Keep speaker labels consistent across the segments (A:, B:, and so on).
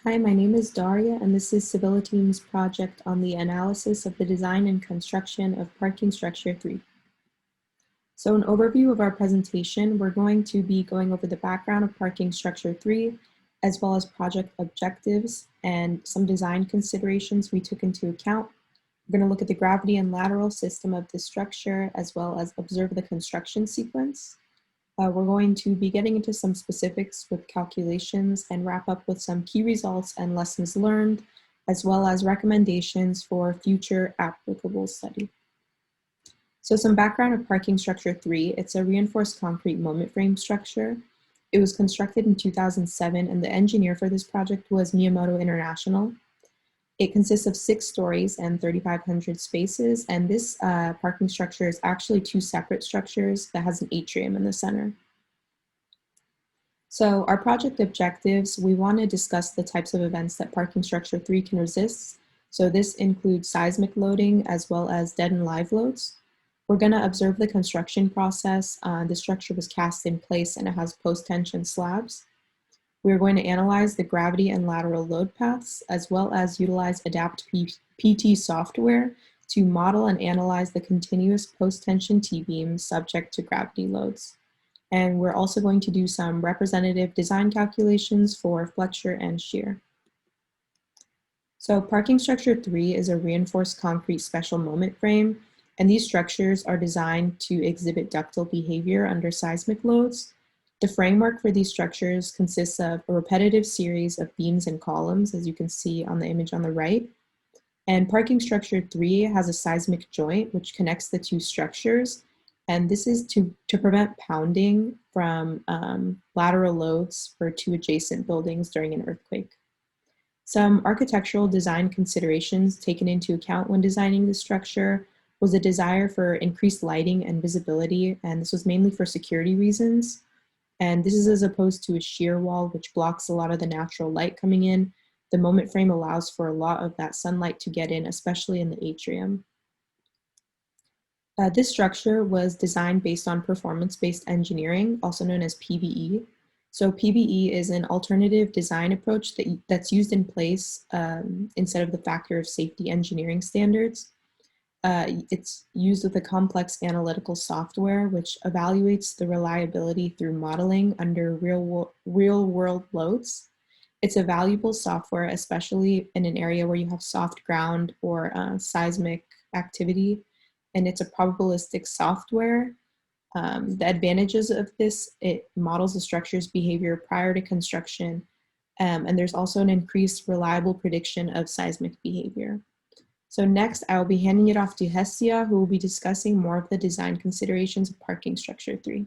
A: Hi, my name is Daria, and this is Civiliteam's project on the analysis of the design and construction of parking structure 3. So an overview of our presentation, we're going to be going over the background of parking structure 3, as well as project objectives and some design considerations we took into account. We're going to look at the gravity and lateral system of the structure, as well as observe the construction sequence. We're going to be getting into some specifics with calculations and wrap up with some key results and lessons learned, as well as recommendations for future applicable study. So some background of parking structure 3, it's a reinforced concrete moment frame structure. It was constructed in 2007, and the engineer for this project was Miyamoto International. It consists of 6 stories and 3,500 spaces, and this parking structure is actually 2 separate structures that has an atrium in the center. So our project objectives, we want to discuss the types of events that parking structure 3 can resist. So this includes seismic loading as well as dead and live loads. We're going to observe the construction process. The structure was cast in place and it has post-tension slabs. We're going to analyze the gravity and lateral load paths, as well as utilize Adapt PT software to model and analyze the continuous post-tension T-beams subject to gravity loads. And we're also going to do some representative design calculations for flexure and shear. So parking structure 3 is a reinforced concrete special moment frame, and these structures are designed to exhibit ductile behavior under seismic loads. The framework for these structures consists of a repetitive series of beams and columns, as you can see on the image on the right. And parking structure 3 has a seismic joint which connects the 2 structures. And this is to prevent pounding from lateral loads for 2 adjacent buildings during an earthquake. Some architectural design considerations taken into account when designing the structure was a desire for increased lighting and visibility, and this was mainly for security reasons. And this is as opposed to a shear wall, which blocks a lot of the natural light coming in. The moment frame allows for a lot of that sunlight to get in, especially in the atrium. This structure was designed based on performance-based engineering, also known as PBE. So PBE is an alternative design approach that's used in place instead of the factor of safety engineering standards. It's used with a complex analytical software which evaluates the reliability through modeling under real-world loads. It's a valuable software, especially in an area where you have soft ground or seismic activity, and it's a probabilistic software. The advantages of this, it models the structure's behavior prior to construction, and there's also an increased reliable prediction of seismic behavior. So next, I will be handing it off to Hestia, who will be discussing more of the design considerations of parking structure 3.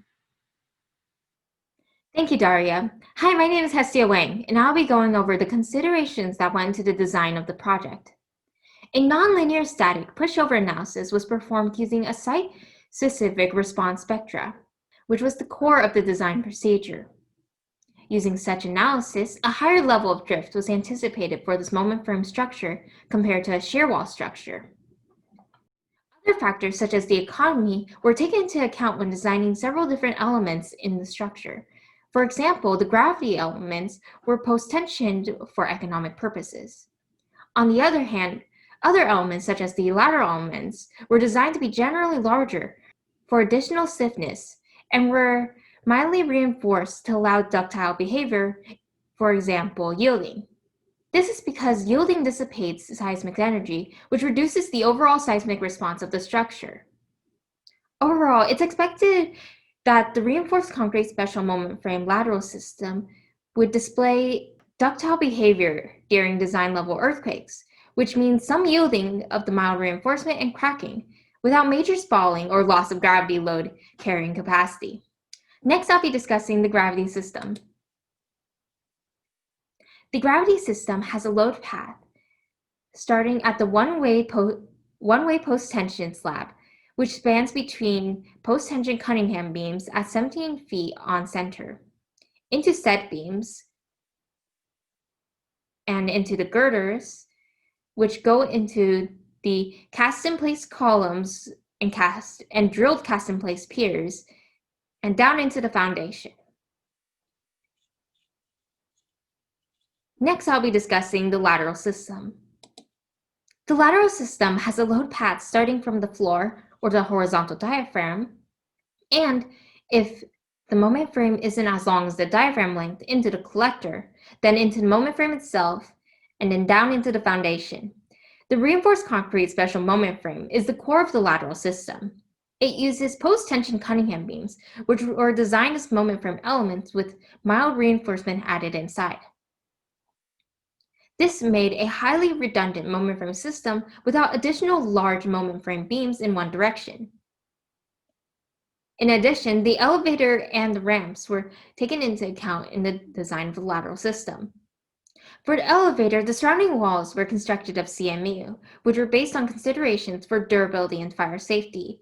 B: Thank you, Daria. Hi, my name is Hestia Wang, and I'll be going over the considerations that went into the design of the project. A nonlinear static pushover analysis was performed using a site-specific response spectra, which was the core of the design procedure. Using such analysis, a higher level of drift was anticipated for this moment frame structure compared to a shear wall structure. Other factors such as the economy were taken into account when designing several different elements in the structure. For example, the gravity elements were post-tensioned for economic purposes. On the other hand, other elements such as the lateral elements were designed to be generally larger for additional stiffness and were mildly reinforced to allow ductile behavior, for example, yielding. This is because yielding dissipates seismic energy, which reduces the overall seismic response of the structure. Overall, it's expected that the reinforced concrete special moment frame lateral system would display ductile behavior during design-level earthquakes, which means some yielding of the mild reinforcement and cracking, without major spalling or loss of gravity load carrying capacity. Next, I'll be discussing the gravity system. The gravity system has a load path starting at the one-way post-tension slab, which spans between post-tension Cunningham beams at 17 feet on center, into set beams, and into the girders, which go into the cast-in-place columns and drilled cast-in-place piers, and down into the foundation. Next, I'll be discussing the lateral system. The lateral system has a load path starting from the floor or the horizontal diaphragm, and if the moment frame isn't as long as the diaphragm length, into the collector, then into the moment frame itself, and then down into the foundation. The reinforced concrete special moment frame is the core of the lateral system. It uses post-tension Cunningham beams, which were designed as moment frame elements with mild reinforcement added inside. This made a highly redundant moment frame system without additional large moment frame beams in one direction. In addition, the elevator and the ramps were taken into account in the design of the lateral system. For the elevator, the surrounding walls were constructed of CMU, which were based on considerations for durability and fire safety.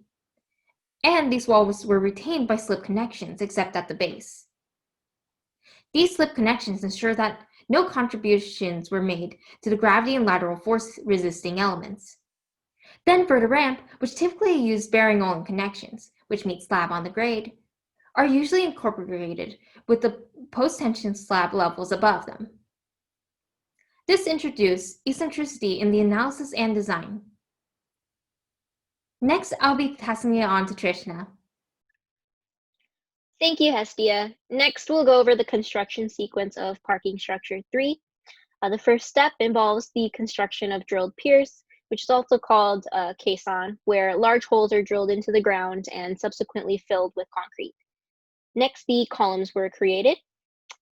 B: And these walls were retained by slip connections, except at the base. These slip connections ensure that no contributions were made to the gravity and lateral force resisting elements. Then for the ramp, which typically use bearing only connections, which meet slab on the grade, are usually incorporated with the post-tension slab levels above them. This introduced eccentricity in the analysis and design. Next, I'll be passing it on to Trishna.
C: Thank you, Hestia. Next, we'll go over the construction sequence of parking structure 3. The first step involves the construction of drilled piers, which is also called caisson, where large holes are drilled into the ground and subsequently filled with concrete. Next, the columns were created.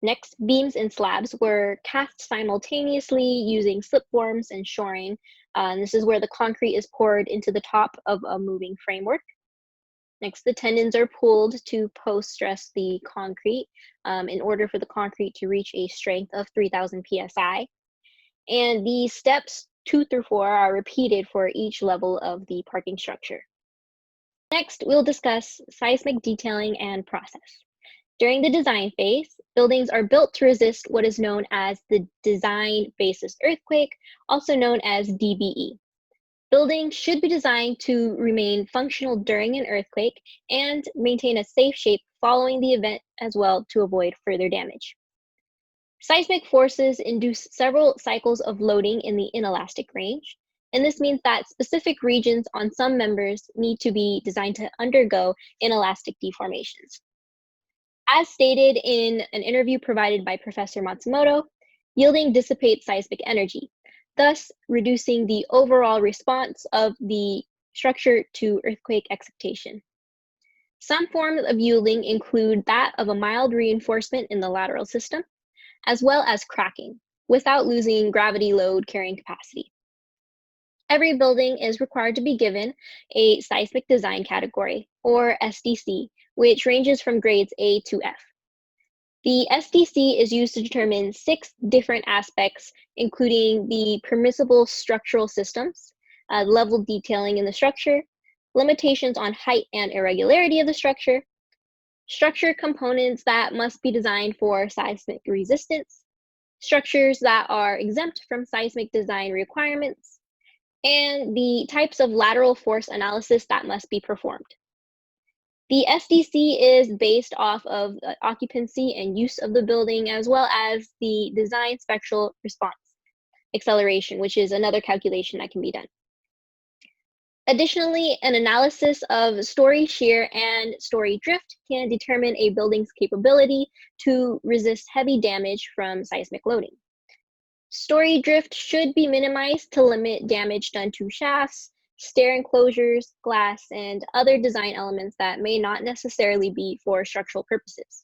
C: Next, beams and slabs were cast simultaneously using slip forms and shoring. And this is where the concrete is poured into the top of a moving framework. Next, the tendons are pulled to post-stress the concrete in order for the concrete to reach a strength of 3,000 psi. And the steps 2 through 4 are repeated for each level of the parking structure. Next, we'll discuss seismic detailing and process. During the design phase, buildings are built to resist what is known as the design basis earthquake, also known as DBE. Buildings should be designed to remain functional during an earthquake and maintain a safe shape following the event as well to avoid further damage. Seismic forces induce several cycles of loading in the inelastic range, and this means that specific regions on some members need to be designed to undergo inelastic deformations. As stated in an interview provided by Professor Matsumoto, yielding dissipates seismic energy, thus reducing the overall response of the structure to earthquake excitation. Some forms of yielding include that of a mild reinforcement in the lateral system, as well as cracking, without losing gravity load carrying capacity. Every building is required to be given a seismic design category, or SDC, which ranges from grades A to F. The SDC is used to determine 6 different aspects, including the permissible structural systems, level detailing in the structure, limitations on height and irregularity of the structure components that must be designed for seismic resistance, structures that are exempt from seismic design requirements, and the types of lateral force analysis that must be performed. The SDC is based off of occupancy and use of the building, as well as the design spectral response acceleration, which is another calculation that can be done. Additionally, an analysis of story shear and story drift can determine a building's capability to resist heavy damage from seismic loading. Story drift should be minimized to limit damage done to shafts, stair enclosures, glass, and other design elements that may not necessarily be for structural purposes.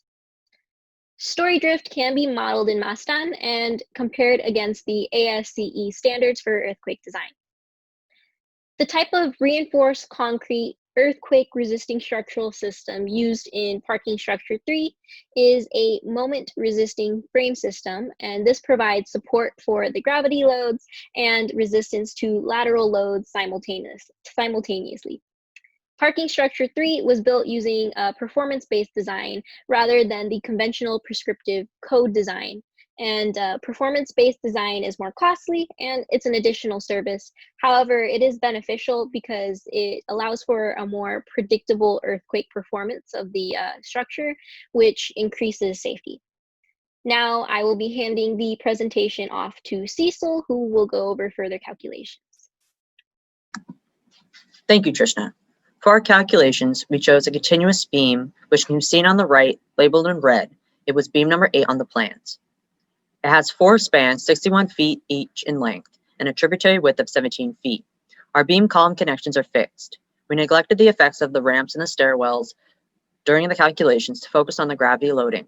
C: Story drift can be modeled in Mastan and compared against the ASCE standards for earthquake design. The type of reinforced concrete earthquake-resisting structural system used in parking structure 3 is a moment-resisting frame system, and this provides support for the gravity loads and resistance to lateral loads simultaneously. Parking structure 3 was built using a performance-based design rather than the conventional prescriptive code design. And performance-based design is more costly and it's an additional service. However, it is beneficial because it allows for a more predictable earthquake performance of the structure, which increases safety. Now I will be handing the presentation off to Cecil, who will go over further calculations.
D: Thank you, Trishna. For our calculations, we chose a continuous beam, which can be seen on the right, labeled in red. It was beam number 8 on the plans. It has 4 spans, 61 feet each in length, and a tributary width of 17 feet. Our beam column connections are fixed. We neglected the effects of the ramps and the stairwells during the calculations to focus on the gravity loading.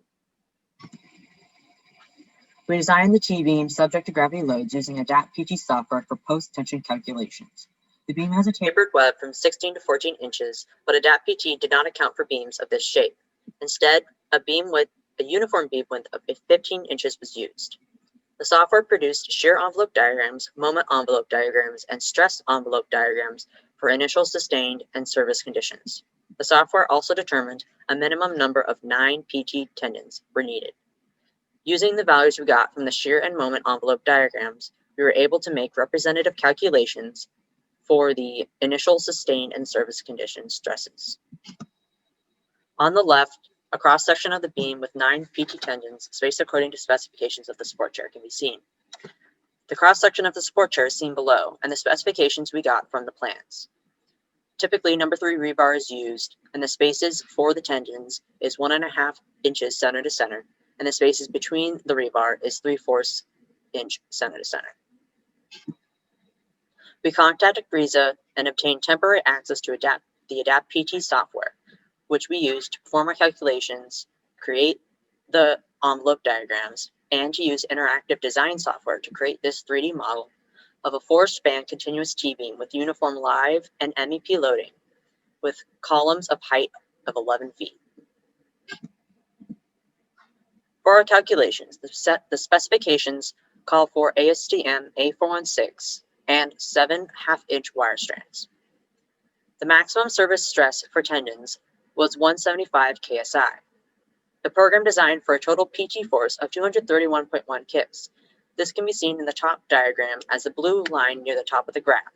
D: We designed the T-beam subject to gravity loads using ADAPT-PT software for post-tension calculations. The beam has a tapered web from 16 to 14 inches, but ADAPT-PT did not account for beams of this shape. Instead, a uniform beam width of 15 inches was used. The software produced shear envelope diagrams, moment envelope diagrams, and stress envelope diagrams for initial sustained and service conditions. The software also determined a minimum number of 9 PT tendons were needed. Using the values we got from the shear and moment envelope diagrams, we were able to make representative calculations for the initial sustained and service condition stresses. On the left, a cross-section of the beam with 9 PT tendons spaced according to specifications of the support chair can be seen. The cross-section of the support chair is seen below, and the specifications we got from the plans. Typically, number 3 rebar is used, and the spaces for the tendons is 1.5 inches center to center, and the spaces between the rebar is 3/4 inch center to center. We contacted Griza and obtained temporary access to the ADAPT-PT software, which we used to perform our calculations, create the envelope diagrams, and to use interactive design software to create this 3D model of a 4-span continuous T-beam with uniform live and MEP loading with columns of height of 11 feet. For our calculations, the specifications call for ASTM A416 and 7 half-inch wire strands. The maximum service stress for tendons was 175 KSI. The program designed for a total PT force of 231.1 kips. This can be seen in the top diagram as the blue line near the top of the graph,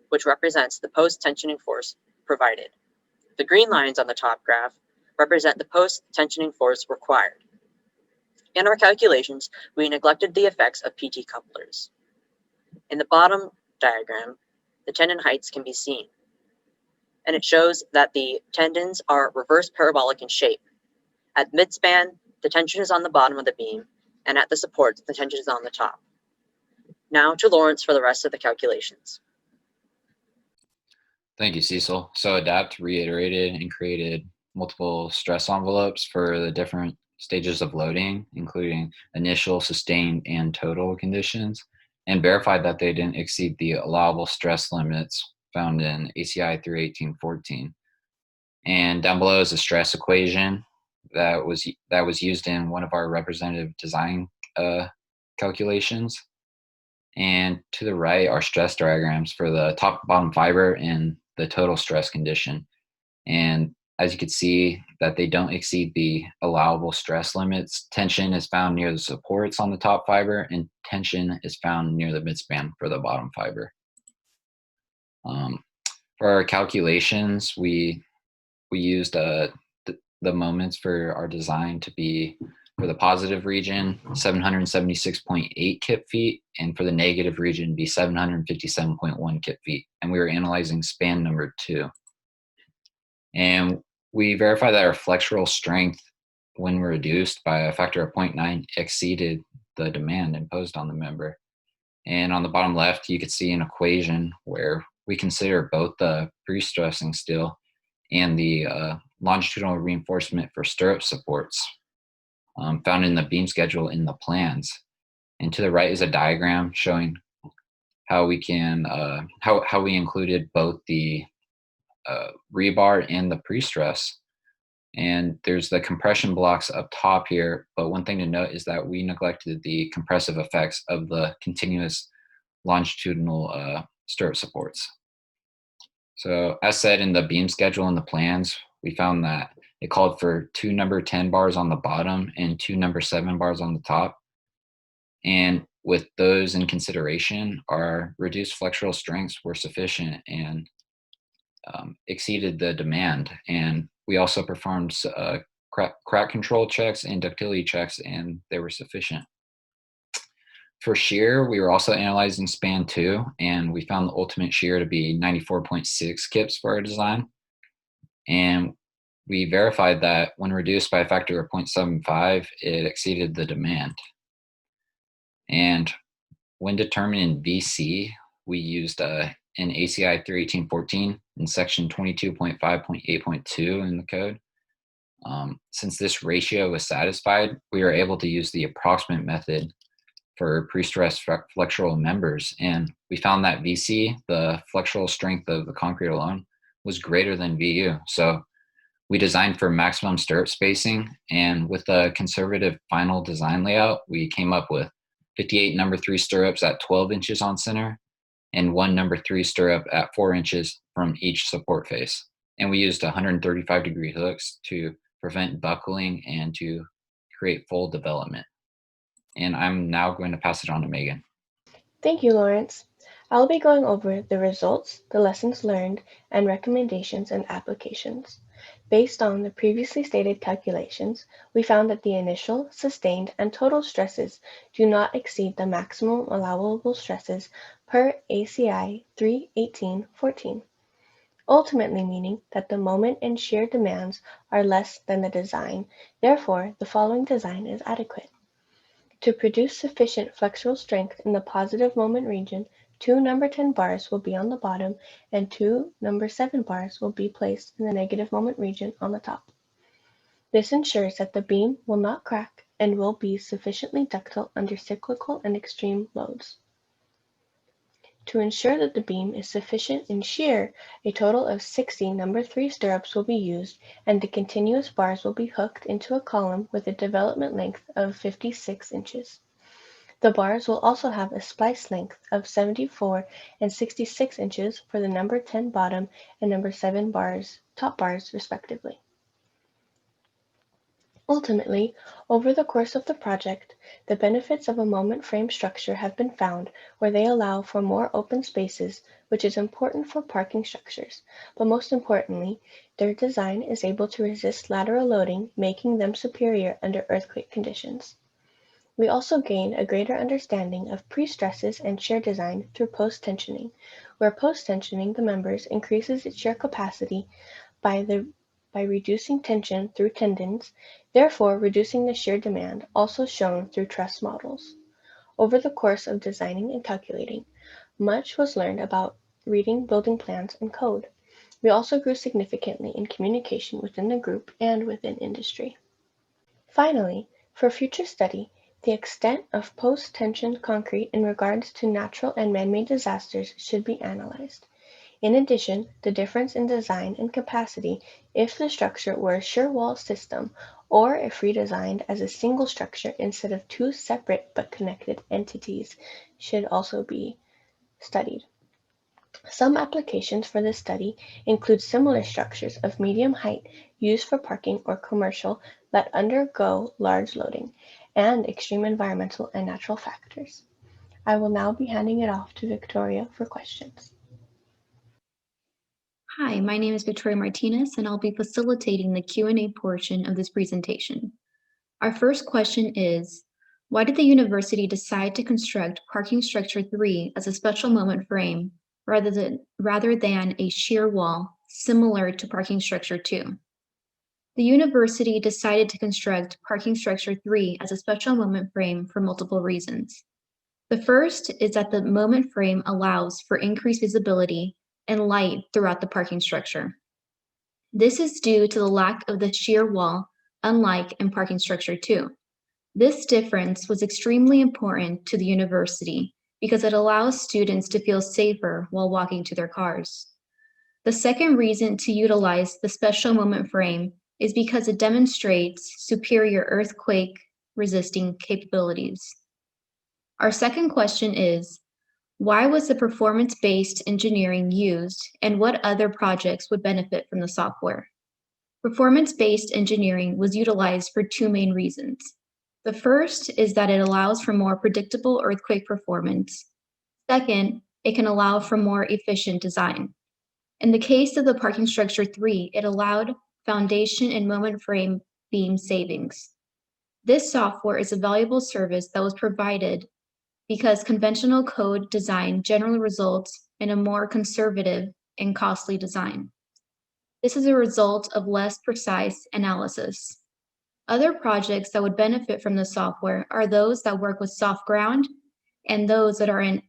D: which represents the post-tensioning force provided. The green lines on the top graph represent the post-tensioning force required. In our calculations, we neglected the effects of PT couplers. In the bottom diagram, the tendon heights can be seen, and it shows that the tendons are reverse parabolic in shape. At midspan, the tension is on the bottom of the beam, and at the supports, the tension is on the top. Now to Lawrence for the rest of the calculations.
E: Thank you, Cecil. So ADAPT reiterated and created multiple stress envelopes for the different stages of loading, including initial, sustained, and total conditions, and verified that they didn't exceed the allowable stress limits found in ACI 31814. And down below is a stress equation that was used in one of our representative design calculations. And to the right are stress diagrams for the top bottom fiber and the total stress condition. And as you can see that they don't exceed the allowable stress limits. Tension is found near the supports on the top fiber, and tension is found near the midspan for the bottom fiber. For our calculations, we used the moments for our design to be, for the positive region, 776.8 kip feet, and for the negative region be 757.1 kip feet. And we were analyzing span number 2. And we verified that our flexural strength, when reduced by a factor of 0.9, exceeded the demand imposed on the member. And on the bottom left, you could see an equation where we consider both the pre-stressing steel and the longitudinal reinforcement for stirrup supports found in the beam schedule in the plans. And to the right is a diagram showing how we can how we included both the rebar and the pre-stress. And there's the compression blocks up top here, but one thing to note is that we neglected the compressive effects of the continuous longitudinal stirrup supports. So as said in the beam schedule and the plans, we found that it called for 2 number 10 bars on the bottom and 2 number 7 bars on the top. And with those in consideration, our reduced flexural strengths were sufficient and exceeded the demand. And we also performed crack control checks and ductility checks, and they were sufficient. For shear, we were also analyzing span 2, and we found the ultimate shear to be 94.6 kips for our design. And we verified that when reduced by a factor of 0.75, it exceeded the demand. And when determining VC, we used an ACI 31814 in section 22.5.8.2 in the code. Since this ratio was satisfied, we were able to use the approximate method for pre-stressed flexural members. And we found that VC, the flexural strength of the concrete alone, was greater than VU. So we designed for maximum stirrup spacing, and with a conservative final design layout, we came up with 58 number 3 stirrups at 12 inches on center and 1 number 3 stirrup at 4 inches from each support face. And we used 135-degree hooks to prevent buckling and to create full development. And I'm now going to pass it on to Megan.
F: Thank you, Lawrence. I'll be going over the results, the lessons learned, and recommendations and applications. Based on the previously stated calculations, we found that the initial, sustained, and total stresses do not exceed the maximum allowable stresses per ACI 31814, ultimately meaning that the moment and shear demands are less than the design. Therefore, the following design is adequate. To produce sufficient flexural strength in the positive moment region, 2 number 10 bars will be on the bottom and 2 number 7 bars will be placed in the negative moment region on the top. This ensures that the beam will not crack and will be sufficiently ductile under cyclical and extreme loads. To ensure that the beam is sufficient in shear, a total of 60 number 3 stirrups will be used, and the continuous bars will be hooked into a column with a development length of 56 inches. The bars will also have a splice length of 74 and 66 inches for the number 10 bottom and number 7 bars, top bars, respectively. Ultimately, over the course of the project, the benefits of a moment frame structure have been found where they allow for more open spaces, which is important for parking structures, but most importantly, their design is able to resist lateral loading, making them superior under earthquake conditions. We also gain a greater understanding of pre-stresses and shear design through post-tensioning, where post-tensioning the members increases its shear capacity by reducing tension through tendons, therefore reducing the shear demand, also shown through truss models. Over the course of designing and calculating, much was learned about reading building plans and code. We also grew significantly in communication within the group and within industry. Finally, for future study, the extent of post-tension concrete in regards to natural and man-made disasters should be analyzed. In addition, the difference in design and capacity if the structure were a shear wall system or if redesigned as a single structure instead of 2 separate but connected entities should also be studied. Some applications for this study include similar structures of medium height used for parking or commercial that undergo large loading and extreme environmental and natural factors. I will now be handing it off to Victoria for questions.
G: Hi, my name is Victoria Martinez, and I'll be facilitating the Q&A portion of this presentation. Our first question is, why did the university decide to construct parking structure 3 as a special moment frame rather than a shear wall similar to parking structure 2? The university decided to construct parking structure 3 as a special moment frame for multiple reasons. The first is that the moment frame allows for increased visibility and light throughout the parking structure. This is due to the lack of the shear wall, unlike in parking structure 2. This difference was extremely important to the university because it allows students to feel safer while walking to their cars. The second reason to utilize the special moment frame is because it demonstrates superior earthquake resisting capabilities. Our second question is, why was the performance-based engineering used and what other projects would benefit from the software? Performance-based engineering was utilized for 2 main reasons. The first is that it allows for more predictable earthquake performance. Second, it can allow for more efficient design. In the case of the parking structure 3, it allowed foundation and moment frame beam savings. This software is a valuable service that was provided because conventional code design generally results in a more conservative and costly design. This is a result of less precise analysis. Other projects that would benefit from the software are those that work with soft ground and those that are in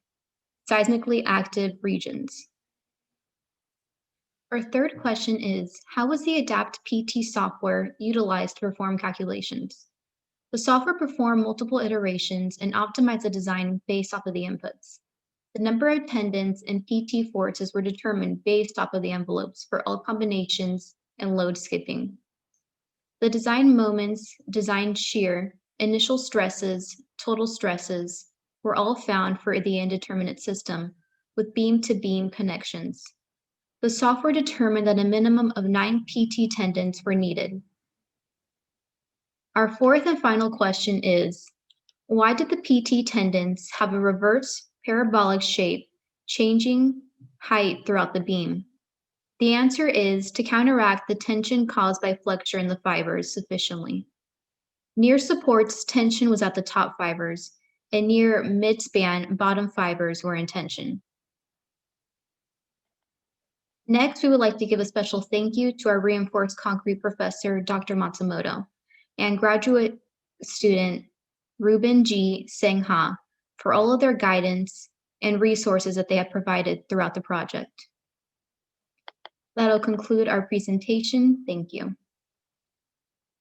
G: seismically active regions. Our third question is, how was the ADAPT PT software utilized to perform calculations? The software performed multiple iterations and optimized the design based off of the inputs. The number of tendons and PT forces were determined based off of the envelopes for all combinations and load skipping. The design moments, design shear, initial stresses, total stresses were all found for the indeterminate system with beam-to-beam connections. The software determined that a minimum of 9 PT tendons were needed. Our fourth and final question is, why did the PT tendons have a reverse parabolic shape, changing height throughout the beam? The answer is to counteract the tension caused by flexure in the fibers sufficiently. Near supports, tension was at the top fibers, and near midspan, bottom fibers were in tension. Next, we would like to give a special thank you to our reinforced concrete professor, Dr. Matsumoto, and graduate student Ruben G. Sengha for all of their guidance and resources that they have provided throughout the project. That'll conclude our presentation. Thank you.